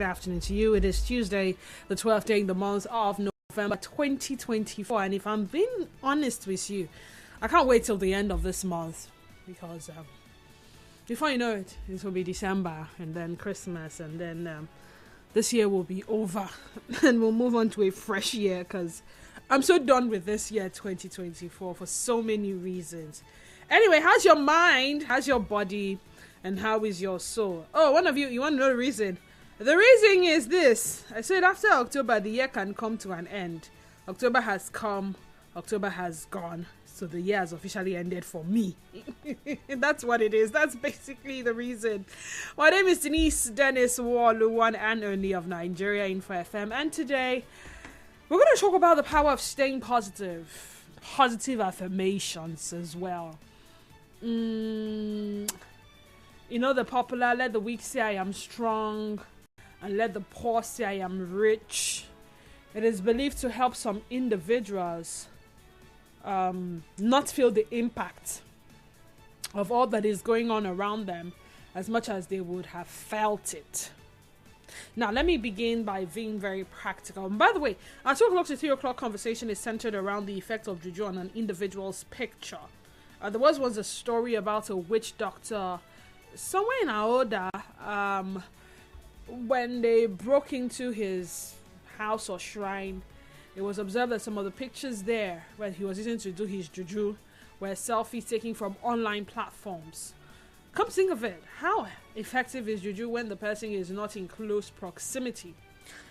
Good afternoon to you. It is Tuesday, the 12th day in the month of November 2024. And if I'm being honest with you, I can't wait till the end of this month because before you know it, it will be December and then Christmas and then this year will be over and we'll move on to a fresh year because I'm so done with this year 2024 for so many reasons. Anyway, how's your mind? How's your body? And how is your soul? Oh, one of you want to know the reason? The reason is this. I said after October, the year can come to an end. October has come. October has gone. So the year has officially ended for me. That's what it is. That's basically the reason. My name is Dennis Walu, one and only of Nigeria Info FM. And today, we're going to talk about the power of staying positive. Positive affirmations as well. You know the popular, let the weak say I am strong. And let the poor say I am rich. It is believed to help some individuals not feel the impact of all that is going on around them as much as they would have felt it. Now, let me begin by being very practical. And by the way, our 2 o'clock to 3 o'clock conversation is centered around the effect of juju on an individual's picture. There was once a story about a witch doctor somewhere in Aoda. When they broke into his house or shrine, it was observed that some of the pictures there where he was using to do his juju were selfies taken from online platforms. Come think of it, how effective is juju when the person is not in close proximity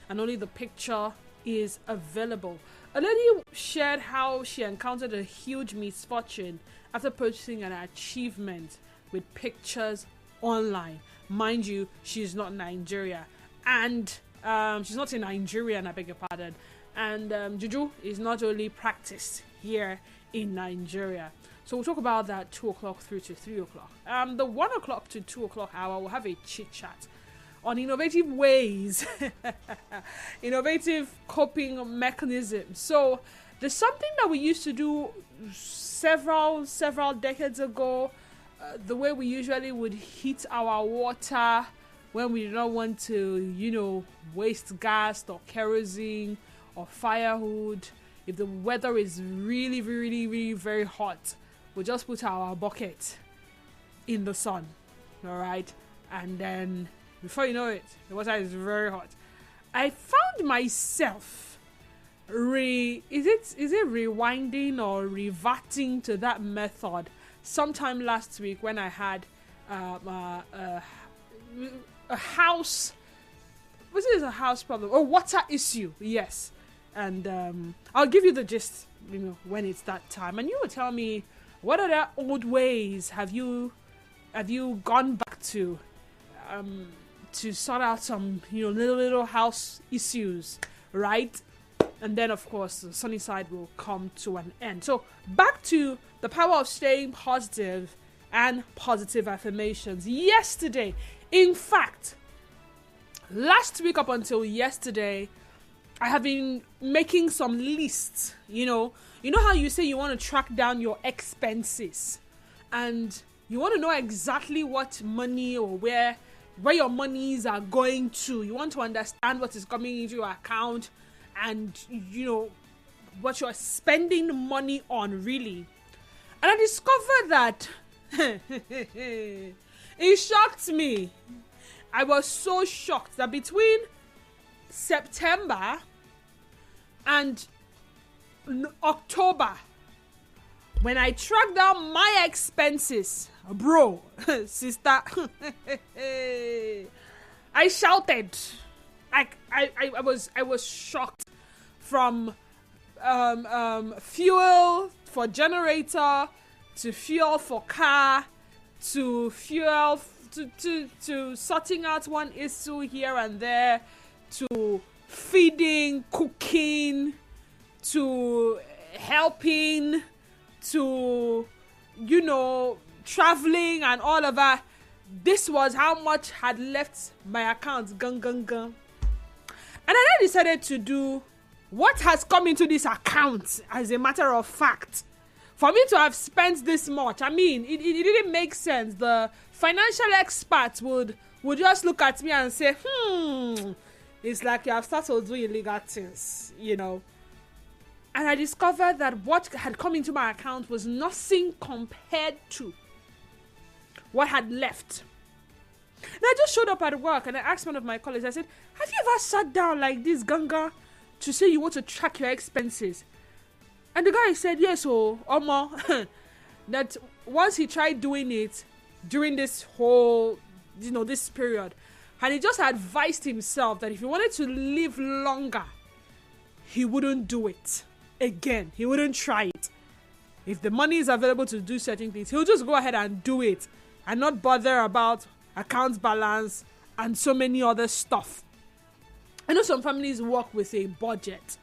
and only the picture is available? A lady shared how she encountered a huge misfortune after purchasing an achievement with pictures online. Mind you, she's not Nigeria. And she's not a Nigerian, I beg your pardon. And juju is not only practiced here in Nigeria. So we'll talk about that 2 o'clock through to 3 o'clock. The 1 o'clock to 2 o'clock hour, we'll have a chit chat on innovative ways, innovative coping mechanisms. So there's something that we used to do several decades ago. The way we usually would heat our water when we don't want to, waste gas or kerosene or firewood. If the weather is really, really, really very hot, we just put our bucket in the sun, all right? And then before you know it, the water is very hot. I found myself is it rewinding or reverting to that method sometime last week when I had a house. What is a house problem? A water issue, yes. And I'll give you the gist, when it's that time. And you will tell me what other old ways have you gone back to sort out some little house issues, right? And then, of course, the sunny side will come to an end. So, back to the power of staying positive and positive affirmations. Yesterday, in fact, last week up until yesterday, I have been making some lists. You know how you say you want to track down your expenses and you want to know exactly what money or where your monies are going to. You want to understand what is coming into your account and what you're spending money on, really. And I discovered that it shocked me. I was so shocked that between September and October, when I tracked down my expenses, bro, sister, I shouted. I was shocked. From fuel for generator to fuel for car to fuel to sorting out one issue here and there to feeding, cooking, to helping, to traveling and all of that. This was how much had left my account. Gun. And I then decided to do what has come into this account as a matter of fact. For me to have spent this much, I mean, it didn't make sense. The financial experts would would just look at me and say, it's like you have started to do illegal things, you know. And I discovered that what had come into my account was nothing compared to what had left. And I just showed up at work and I asked one of my colleagues, I said, have you ever sat down like this, Ganga, to say you want to track your expenses? And the guy said, yes, Omo, that once he tried doing it during this whole, this period, and he just advised himself that if he wanted to live longer, he wouldn't do it again. He wouldn't try it. If the money is available to do certain things, he'll just go ahead and do it and not bother about account balance and so many other stuff. I know some families work with a budget,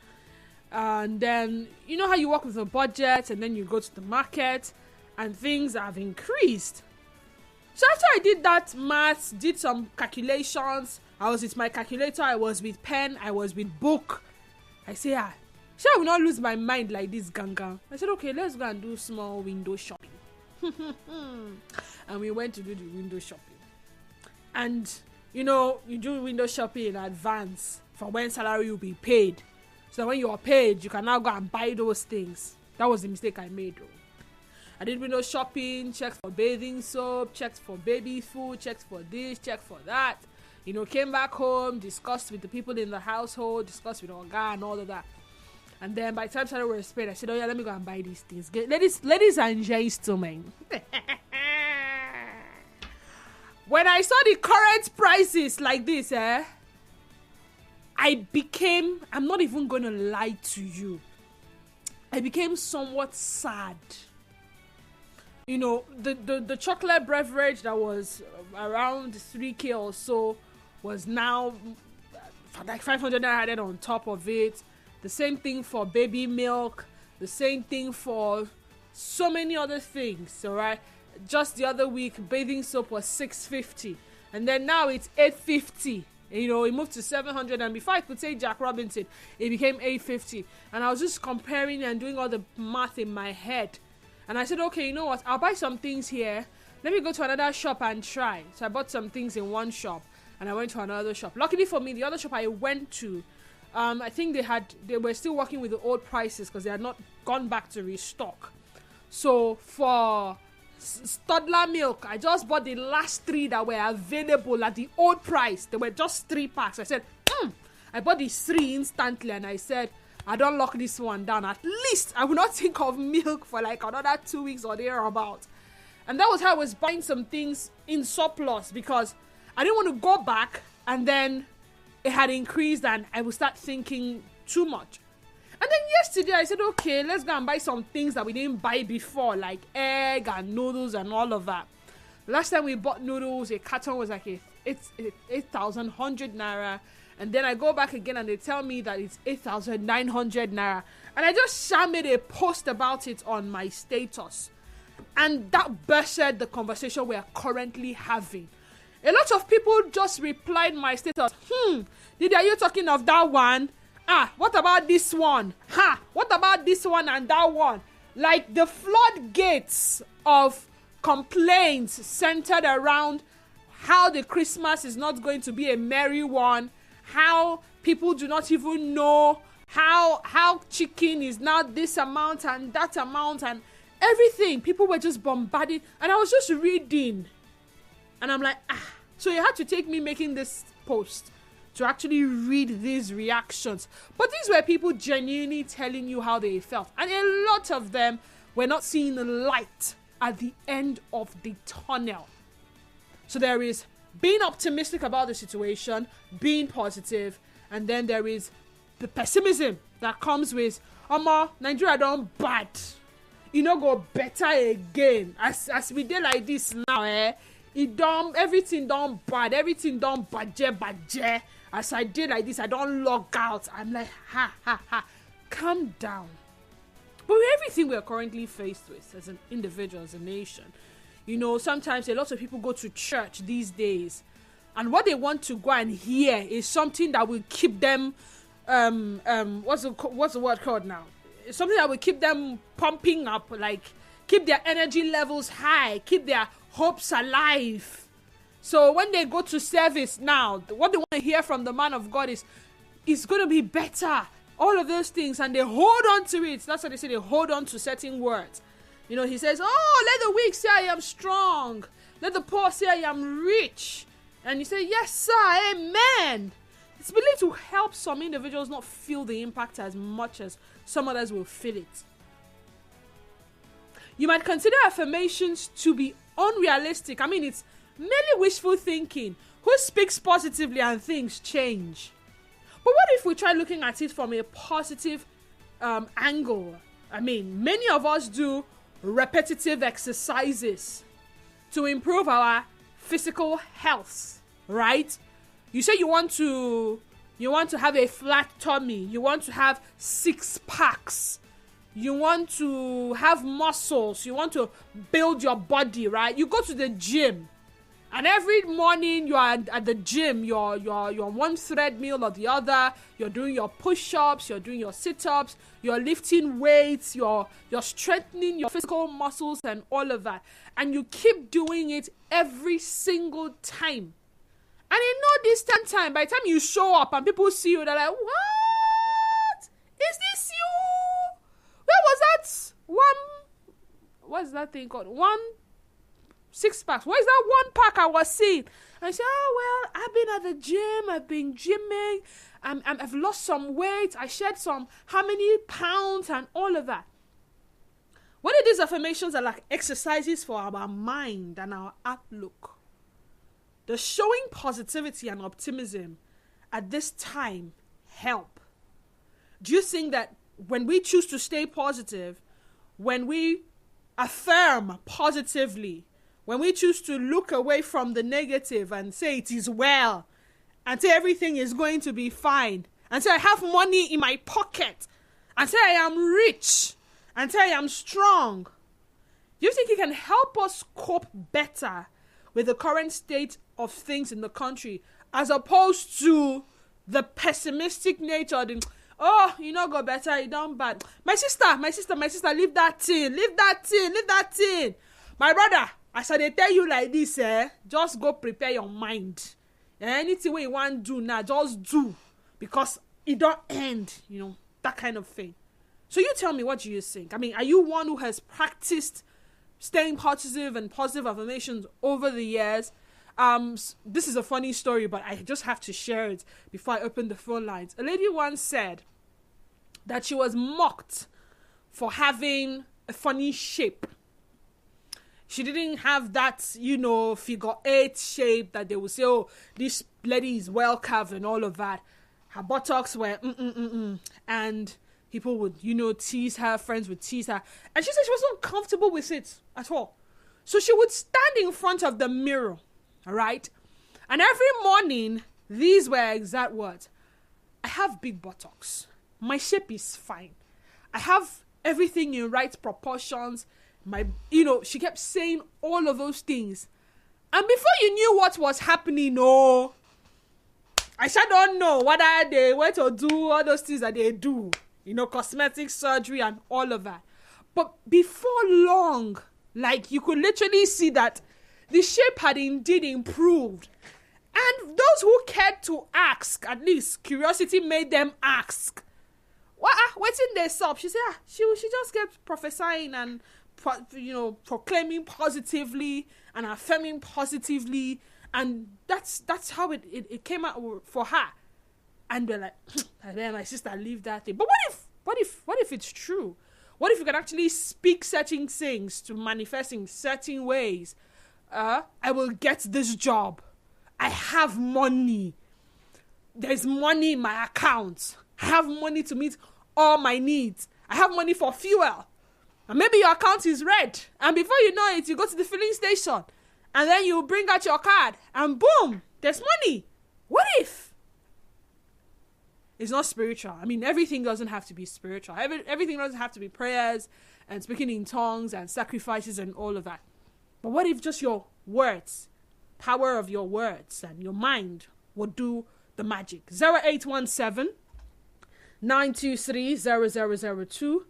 and then you know how you work with a budget and then you go to the market and things have increased. So after I did that maths, did some calculations, I was with my calculator, I was with pen, I was with book. I say, I will not lose my mind like this, Ganga. I said, okay, let's go and do small window shopping. And we went to do the window shopping. And, you do window shopping in advance for when salary will be paid. So when you are paid, you can now go and buy those things. That was the mistake I made, though. I did window shopping, checked for bathing soap, checked for baby food, checked for this, checked for that. Came back home, discussed with the people in the household, discussed with our guy and all of that. And then by the time salary was paid, I said, oh yeah, let me go and buy these things. Ladies and gentlemen. When I saw the current prices like this, I'm not even going to lie to you, I became somewhat sad. The chocolate beverage that was around 3K or so was now like 500 added on top of it. The same thing for baby milk. The same thing for so many other things, all right? Just the other week, bathing soap was $6.50. And then now it's $8.50. It moved to $700. And before I could say Jack Robinson, it became $8.50. And I was just comparing and doing all the math in my head. And I said, okay, you know what? I'll buy some things here. Let me go to another shop and try. So I bought some things in one shop. And I went to another shop. Luckily for me, the other shop I went to, I think they were still working with the old prices because they had not gone back to restock. So for toddler milk, I just bought the last 3 that were available at the old price. They were just 3 packs. I said, I bought these 3 instantly, and I said, I don't lock this one down. At least I will not think of milk for like another 2 weeks or thereabout. And that was how I was buying some things in surplus, because I didn't want to go back and then it had increased and I would start thinking too much. And then yesterday I said, okay, let's go and buy some things that we didn't buy before, like egg and noodles and all of that. Last time we bought noodles, a carton was like 8,100 naira. And then I go back again and they tell me that it's 8,900 naira. And I just made a post about it on my status. And that bursted the conversation we are currently having. A lot of people just replied my status. Did are you talking of that one? What about this one? What about this one and that one? Like the floodgates of complaints centered around how the Christmas is not going to be a merry one, how people do not even know how chicken is now this amount and that amount and everything. People were just bombarded, and I was just reading, and I'm like, so you had to take me making this post to actually read these reactions. But these were people genuinely telling you how they felt, and a lot of them were not seeing the light at the end of the tunnel. So there is being optimistic about the situation, being positive, and then there is the pessimism that comes with, Nigeria done bad. Go better again. As we did like this now, everything done bad, everything done badje. As I did like this, I don't log out. I'm like, calm down. But with everything we are currently faced with as an individual, as a nation, sometimes a lot of people go to church these days, and what they want to go and hear is something that will keep them, what's the word called now? Something that will keep them pumping up, like keep their energy levels high, keep their hopes alive. So when they go to service now, what they want to hear from the man of God is, it's going to be better. All of those things. And they hold on to it. That's what they say. They hold on to certain words. He says, oh, let the weak say I am strong. Let the poor say I am rich. And you say, yes, sir, amen. It's believed to help some individuals not feel the impact as much as some others will feel it. You might consider affirmations to be unrealistic. It's merely wishful thinking. Who speaks positively and things change? But what if we try looking at it from a positive angle? Many of us do repetitive exercises to improve our physical health, right? You say you want to have a flat tummy. You want to have 6 packs. You want to have muscles. You want to build your body, right? You go to the gym. And every morning you are at the gym, you're on one treadmill or the other, you're doing your push-ups, you're doing your sit-ups, you're lifting weights, you're strengthening your physical muscles and all of that. And you keep doing it every single time. And in no distant time, by the time you show up and people see you, they're like, what? Is this you? Where was that what's that thing called? 6 packs. Where's that 1 pack I was seeing? And I say, oh, well, I've been at the gym. I've been gymming. I've lost some weight. I shed how many pounds and all of that. What are these affirmations are like exercises for our mind and our outlook. The showing positivity and optimism at this time help. Do you think that when we choose to stay positive, when we affirm positively, when we choose to look away from the negative and say it is well, and say everything is going to be fine, and say I have money in my pocket, and say I am rich, and say I am strong, do you think it can help us cope better with the current state of things in the country, as opposed to the pessimistic nature, go better, you done bad. My sister, leave that thing. My brother, as I tell you like this, just go prepare your mind. Anything you want to do now, just do. Because it don't end, that kind of thing. So you tell me, what do you think? Are you one who has practiced staying positive and positive affirmations over the years? This is a funny story, but I just have to share it before I open the phone lines. A lady once said that she was mocked for having a funny shape. She didn't have that, figure 8 shape that they would say, oh, this lady is well carved and all of that. Her buttocks were and people would, tease her, friends would tease her. And she said she was not comfortable with it at all. So she would stand in front of the mirror, all right? And every morning, these were exact words. I have big buttocks. My shape is fine. I have everything in right proportions. She kept saying all of those things. And before you knew what was happening, I sure don't know whether they went to do all those things that they do. Cosmetic surgery and all of that. But before long, you could literally see that the shape had indeed improved. And those who cared to ask, at least curiosity made them ask. What's in this up? She said, she just kept prophesying and proclaiming positively and affirming positively, and that's how it came out for her. And they're like, then my sister, leave that thing. But what if it's true? What if you can actually speak certain things to manifest in certain ways? I will get this job. I have money. There's money in my account. I have money to meet all my needs. I have money for fuel. And maybe your account is red. And before you know it, you go to the filling station. And then you bring out your card. And boom, there's money. What if? It's not spiritual. Everything doesn't have to be spiritual. Everything doesn't have to be prayers and speaking in tongues and sacrifices and all of that. But what if just your words, power of your words and your mind would do the magic? 0817 923 0002.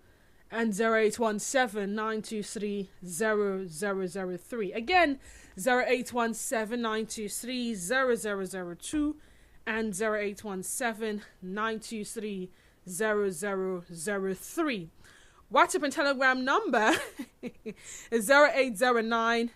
and 0817-923-0003. Again, 0817-923-0002 and 0817-923-0003. WhatsApp and Telegram number is 0809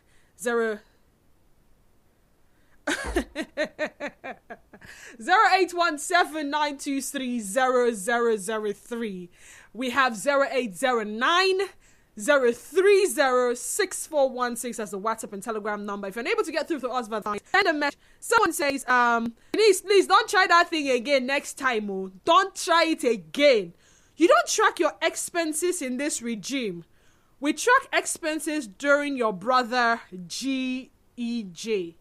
0817-923-0003. We have 0809-030-6416 as the WhatsApp and Telegram number. If you're unable to get through to us by the send a message. Someone says, please don't try that thing again next time. Oh. Don't try it again. You don't track your expenses in this regime. We track expenses during your brother GEJ.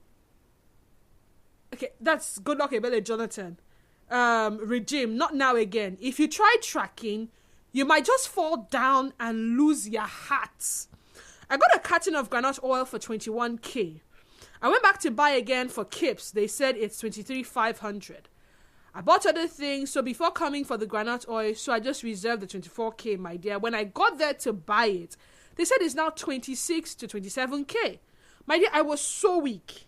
Okay, that's good luck, Ebele Jonathan. Regime, not now again. If you try tracking, you might just fall down and lose your hat. I got a carton of groundnut oil for 21k. I went back to buy again for Kips. They said it's 23,500. I bought other things, so before coming for the groundnut oil, so I just reserved the 24k, my dear. When I got there to buy it, they said it's now 26 to 27k. My dear, I was so weak.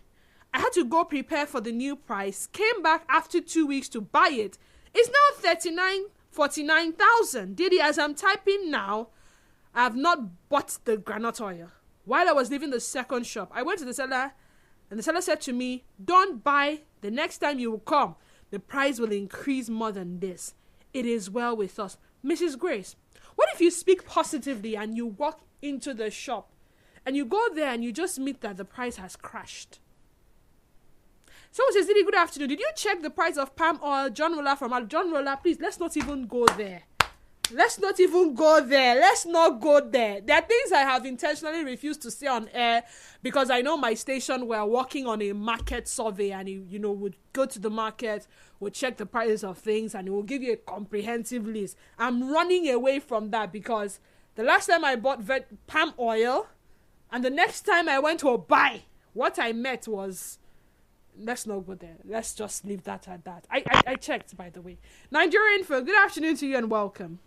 I had to go prepare for the new price. Came back after 2 weeks to buy it. It's now 49,000. Didi, as I'm typing now, I have not bought the groundnut oil. While I was leaving the second shop, I went to the seller, and the seller said to me, "Don't buy. The next time you will come, the price will increase more than this. It is well with us." Mrs. Grace, what if you speak positively and you walk into the shop and you go there and you just meet that the price has crashed? Someone says, "Didi, good afternoon. Did you check the price of palm oil?" John Roller from John Roller, please, let's not even go there. Let's not even go there. Let's not go there. There are things I have intentionally refused to say on air because I know my station were working on a market survey and would go to the market, would check the prices of things, and it will give you a comprehensive list. I'm running away from that because the last time I bought palm oil and the next time I went to buy, what I met was... Let's not go there. Let's just leave that at that. I checked, by the way. Nigerian folk, good afternoon to you and welcome.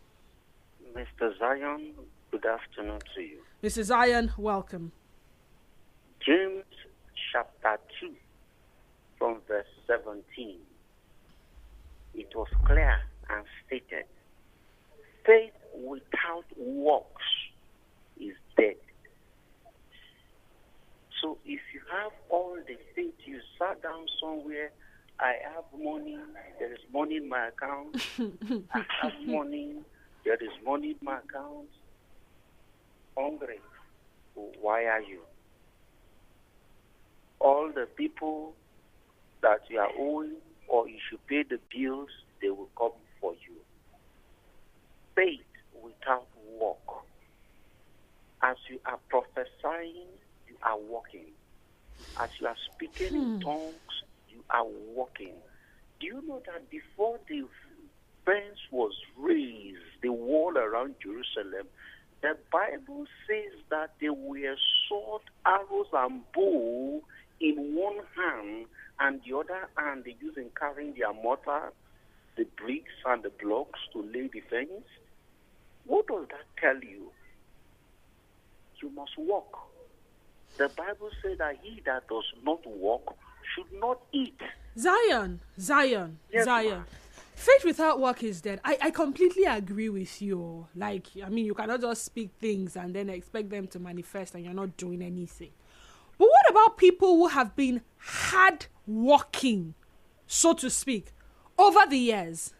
Mr. Zion, good afternoon to you. Mr. Zion, welcome. James chapter 2, from verse 17. It was clear and stated, faith without works is dead. So if you have all the faith, you sat down somewhere, I have money, there is money in my account, I have money, there is money in my account, hungry, why are you? All the people that you are owing or you should pay the bills, they will come for you. Faith without work. As you are prophesying, you are walking. As you are speaking in tongues, you are walking. Do you know that before the fence was raised, the wall around Jerusalem, the Bible says that there were sword, arrows, and bow in one hand, and the other hand they used in carrying their mortar, the bricks, and the blocks to lay the fence? What does that tell you? You must walk. The Bible says that he that does not walk should not eat. Zion. Yes, ma'am. Faith without work is dead. I completely agree with you. You cannot just speak things and then expect them to manifest and you're not doing anything. But what about people who have been hard working, so to speak, over the years?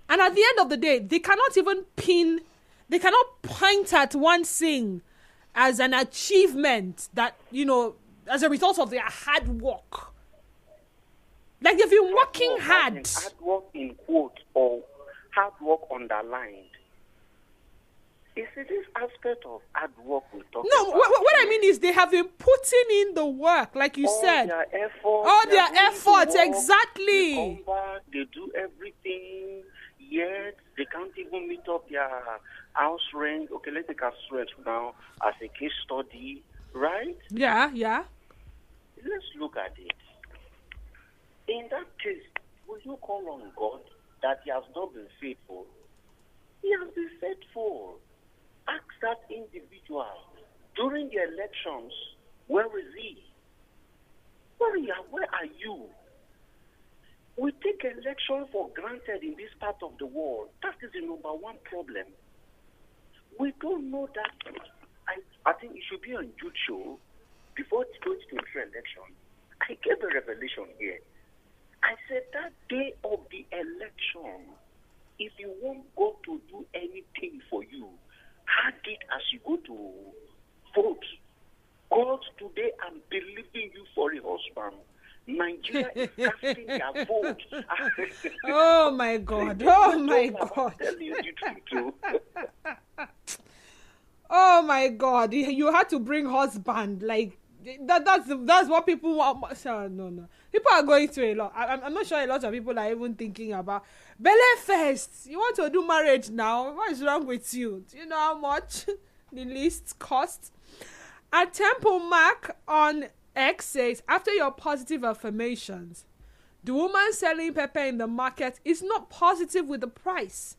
And at the end of the day, they cannot point at one thing as an achievement that, as a result of their hard work. Like they've been working hard. Hard work in quotes or hard work underlined. Is it this aspect of hard work we talk about? No, what I mean is they have been putting in the work, like you said. All their efforts, exactly. They come back, they do everything, yet they can't even meet up their house rent. Okay, let's take house rent now as a case study, right? Yeah. Let's look at it. In that case, will you call on God that he has not been faithful? He has been faithful. Ask that individual during the elections, where is he? Where are you? We take election for granted in this part of the world. That is the number one problem. We don't know that. I think it should be on Jude show before the 2023 election. I gave a revelation here. I said that day of the election, if you want God to do anything for you, hug it as you go to vote. God, today I'm believing you for a husband. Nigeria is casting their vote. Oh my God! Oh my God! I'm telling you the truth. Oh my God! You had to bring husband like that. That's what people want. No. People are going through a lot. I'm not sure a lot of people are even thinking about Bele first. You want to do marriage now? What is wrong with you? Do you know how much the list costs? At Temple Mark on X says, after your positive affirmations, the woman selling pepper in the market is not positive with the price.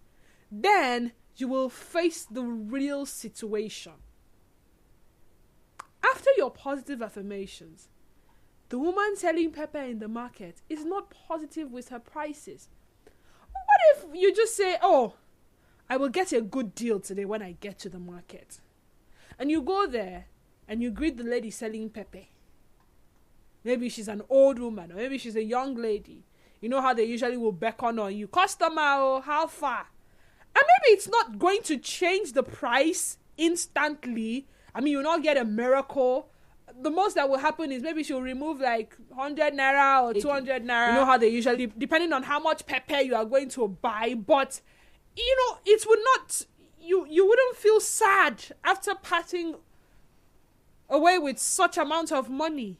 Then you will face the real situation. After your positive affirmations, the woman selling pepper in the market is not positive with her prices. What if you just say, oh, I will get a good deal today when I get to the market. And you go there and you greet the lady selling pepper. Maybe she's an old woman, or maybe she's a young lady. You know how they usually will beckon on you. Customer, oh, how far? And maybe it's not going to change the price instantly. I mean, you'll not get a miracle. The most that will happen is maybe she'll remove like 100 naira or 200 naira. You know how they usually, depending on how much pepper you are going to buy. But, you know, it would not, you wouldn't feel sad after parting away with such amount of money.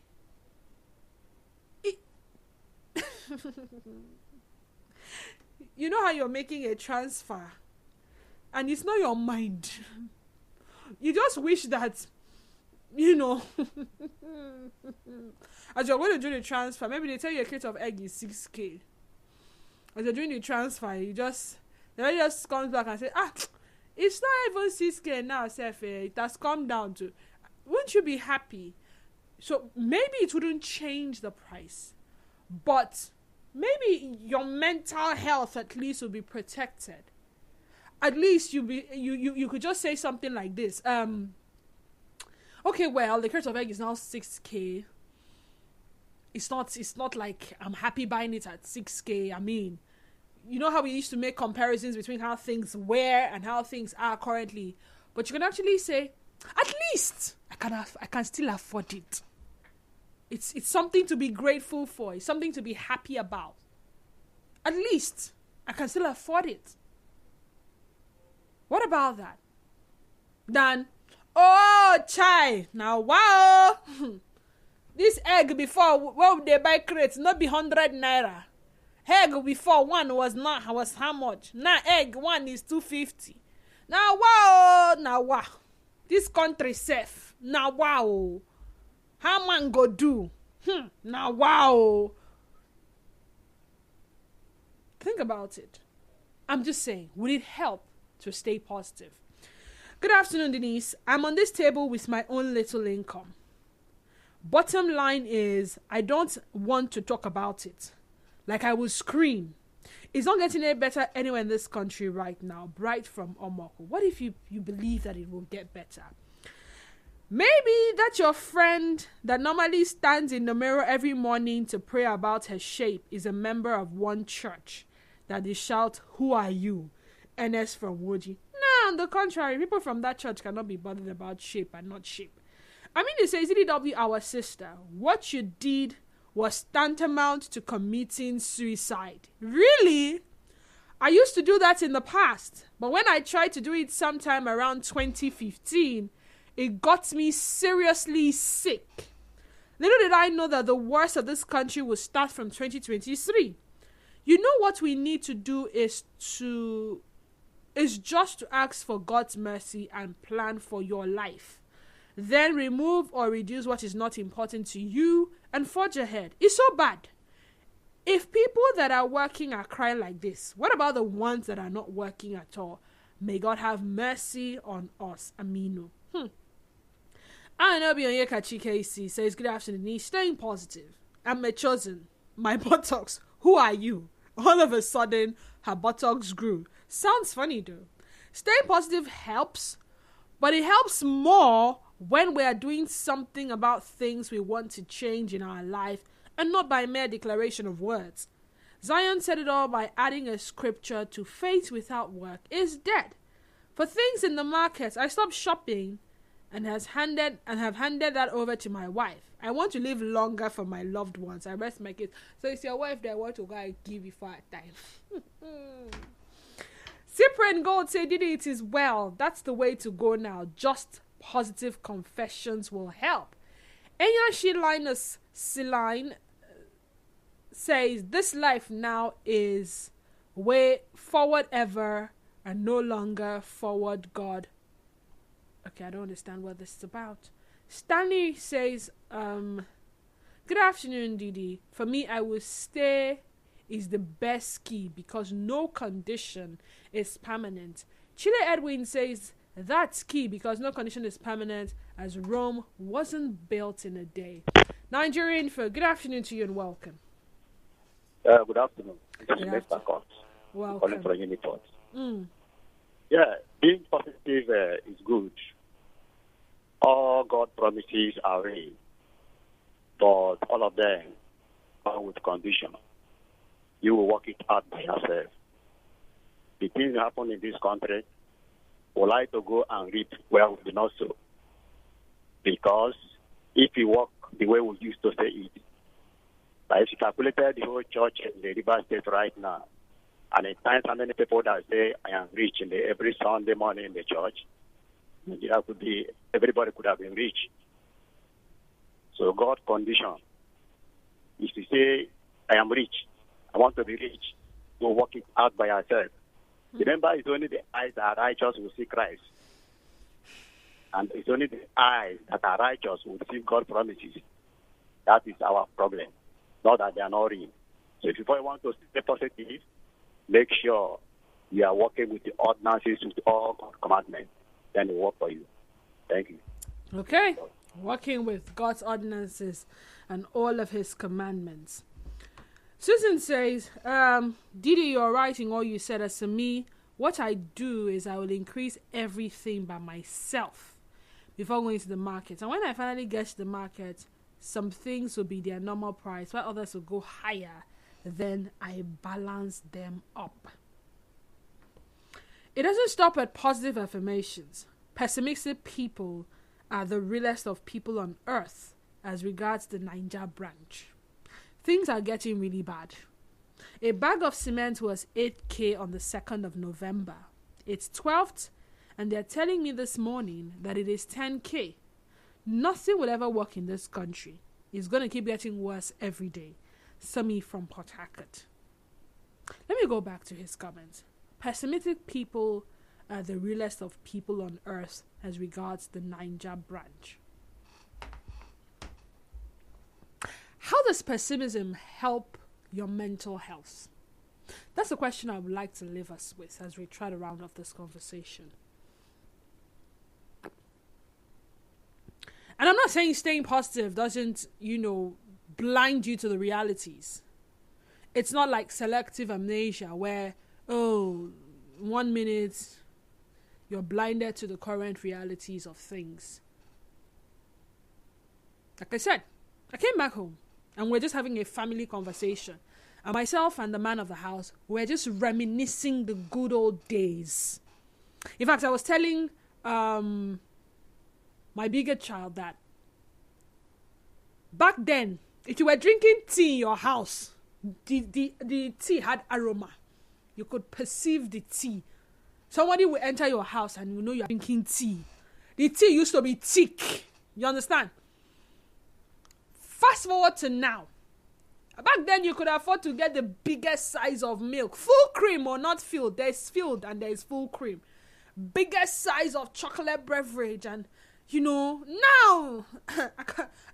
You know how you're making a transfer and it's not your mind. You just wish that, you know, as you're going to do the transfer, maybe they tell you a crate of egg is 6K. As you're doing the transfer, the lady just comes back and says, it's not even 6K now, Seth. It has come down to. Wouldn't you be happy? So maybe it wouldn't change the price, but maybe your mental health at least will be protected. At least you could just say something like this. Okay, well, the crate of egg is now 6K. It's not like I'm happy buying it at 6K. I mean, you know how we used to make comparisons between how things were and how things are currently. But you can actually say, at least I can still afford it. It's something to be grateful for. It's something to be happy about. At least I can still afford it. What about that? Then, oh, chai, now wow. This egg before, when they buy crates, not be 100 naira. Egg before one was how much? Now egg one is 250. Now wow. This country safe. Now wow. How man go do? Now wow. Think about it. I'm just saying, would it help to stay positive? Good afternoon, Denise. I'm on this table with my own little income. Bottom line is, I don't want to talk about it. Like I will scream. It's not getting any better anywhere in this country right now. Bright from Omoko. What if you believe that it will get better? Maybe that your friend that normally stands in the mirror every morning to pray about her shape is a member of one church that they shout, "Who are you?" NS from Woji. No, on the contrary, people from that church cannot be bothered about shape and not shape. I mean, it says, "CDW, our sister, what you did was tantamount to committing suicide." Really? I used to do that in the past, but when I tried to do it sometime around 2015, it got me seriously sick. Little did I know that the worst of this country will start from 2023. You know what we need to do is just to ask for God's mercy and plan for your life. Then remove or reduce what is not important to you and forge ahead. It's so bad. If people that are working are crying like this, what about the ones that are not working at all? May God have mercy on us. Amino. Anabi Onyeka KC says, good afternoon. Staying positive. I'm my chosen. My buttocks. Who are you? All of a sudden, her buttocks grew. Sounds funny though. Staying positive helps, but it helps more when we are doing something about things we want to change in our life and not by mere declaration of words. Zion said it all by adding a scripture to faith without work is dead. For things in the market, I stopped shopping and have handed that over to my wife. I want to live longer for my loved ones. I rest my kids. So it's your wife that want to go and give you for a time. Cyprian Gold said, Didi, it is well. That's the way to go now. Just positive confessions will help. Enyashi Linus Siline says, this life now is way forward ever and no longer forward God. Okay, I don't understand what this is about. Stanley says, good afternoon, Didi. For me, I will stay is the best key because no condition is permanent. Chile Edwin says, that's key because no condition is permanent as Rome wasn't built in a day. Nigerian for good afternoon to you and welcome. Good afternoon. This is Mr. Cox. Welcome. Calling from Uniport. Yeah, being positive is good. All God promises are real, but all of them are with condition. You will work it out by yourself. The things that happen in this country, would like to go and read where we do not so. Because if you work the way we used to say it, like if you calculated the whole church in the River State right now, and it times how many people that say I am rich in every Sunday morning in the church, Nigeria could be, everybody could have been rich. So God's condition is to say, I am rich. I want to be rich. Go work it out by yourself. Remember, it's only the eyes that are righteous will see Christ. And it's only the eyes that are righteous will see God's promises. That is our problem. Not that they are not real. So if you want to stay positive, make sure you are working with the ordinances, with all God's commandments. Then it will work for you. Thank you. Okay. Working with God's ordinances and all of his commandments. Susan says, Didi, you're right in all you said. As for me, what I do is I will increase everything by myself before going to the market. And when I finally get to the market, some things will be their normal price, while others will go higher. Then I balance them up. It doesn't stop at positive affirmations. Pessimistic people are the realest of people on earth as regards the Niger branch. Things are getting really bad. A bag of cement was 8K on the 2nd of November. It's 12th, and they're telling me this morning that it is 10K. Nothing will ever work in this country. It's going to keep getting worse every day. Sami from Port Harcourt. Let me go back to his comments. Pessimistic people are the realest of people on earth as regards the Niger branch. How does pessimism help your mental health? That's the question I would like to leave us with as we try to round off this conversation. And I'm not saying staying positive doesn't, blind you to the realities. It's not like selective amnesia where, 1 minute you're blinded to the current realities of things. Like I said, I came back home and we're just having a family conversation. And myself and the man of the house, we're just reminiscing the good old days. In fact, I was telling my bigger child that back then, if you were drinking tea in your house, the tea had aroma. You could perceive the tea. Somebody will enter your house and you know you're drinking tea. The tea used to be thick. You understand? Fast forward to now. Back then, you could afford to get the biggest size of milk. Full cream or not filled. There's filled and there's full cream. Biggest size of chocolate beverage. And, now,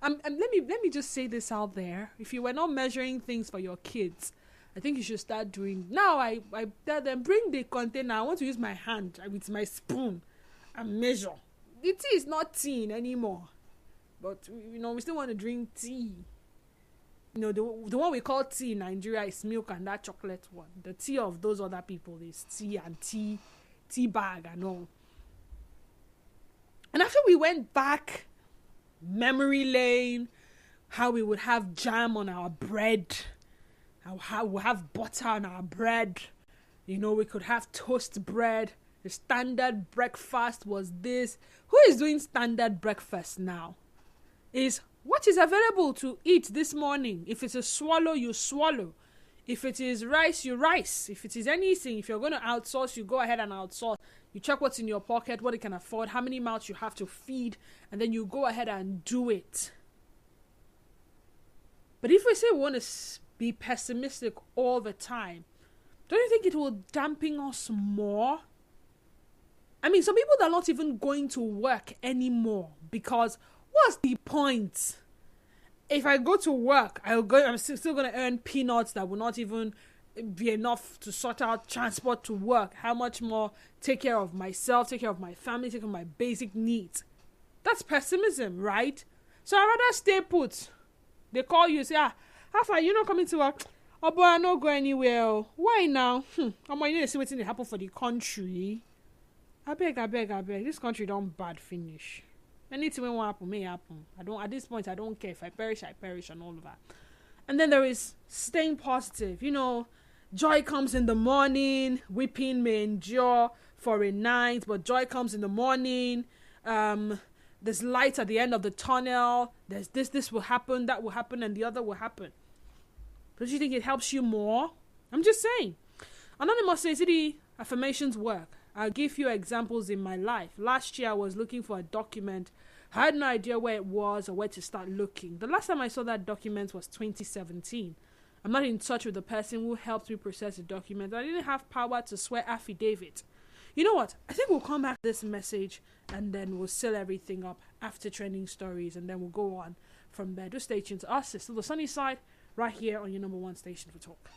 let me just say this out there. If you were not measuring things for your kids, I think you should start doing. Now I tell them, bring the container. I want to use my hand with my spoon and measure. The tea is not tea anymore. But, we still want to drink tea. The one we call tea in Nigeria is milk and that chocolate one. The tea of those other people is tea and tea bag and all. And after we went back, memory lane, how we would have jam on our bread, how we have butter on our bread, we could have toast bread. The standard breakfast was this. Who is doing standard breakfast now? Is what is available to eat this morning. If it's a swallow, you swallow. If it is rice, you rice. If it is anything, if you're going to outsource, you go ahead and outsource. You check what's in your pocket, what you can afford, how many mouths you have to feed, and then you go ahead and do it. But if we say we want to be pessimistic all the time, don't you think it will dampen us more? I mean, some people are not even going to work anymore because what's the point? If I go to work, I'm still going to earn peanuts that will not even be enough to sort out transport to work. How much more take care of myself, take care of my family, take care of my basic needs? That's pessimism, right? So I'd rather stay put. They call you, say, how far you not coming to work? Oh boy, I not go anywhere. Why now? You need to see what's going to happen for the country. I beg. This country don't bad finish. Anything will happen, may happen. At this point, I don't care. If I perish, and all of that. And then there is staying positive. Joy comes in the morning. Weeping may endure for a night, but joy comes in the morning. There's light at the end of the tunnel. There's this will happen, that will happen, and the other will happen. Don't you think it helps you more? I'm just saying. Anonymous says, the affirmations work. I'll give you examples in my life. Last year, I was looking for a document. I had no idea where it was or where to start looking. The last time I saw that document was 2017. I'm not in touch with the person who helped me process the document. I didn't have power to swear affidavit. You know what? I think we'll come back to this message and then we'll seal everything up after trending stories and then we'll go on from there. Just stay tuned to us. It's still the sunny side right here on your number one station for talk.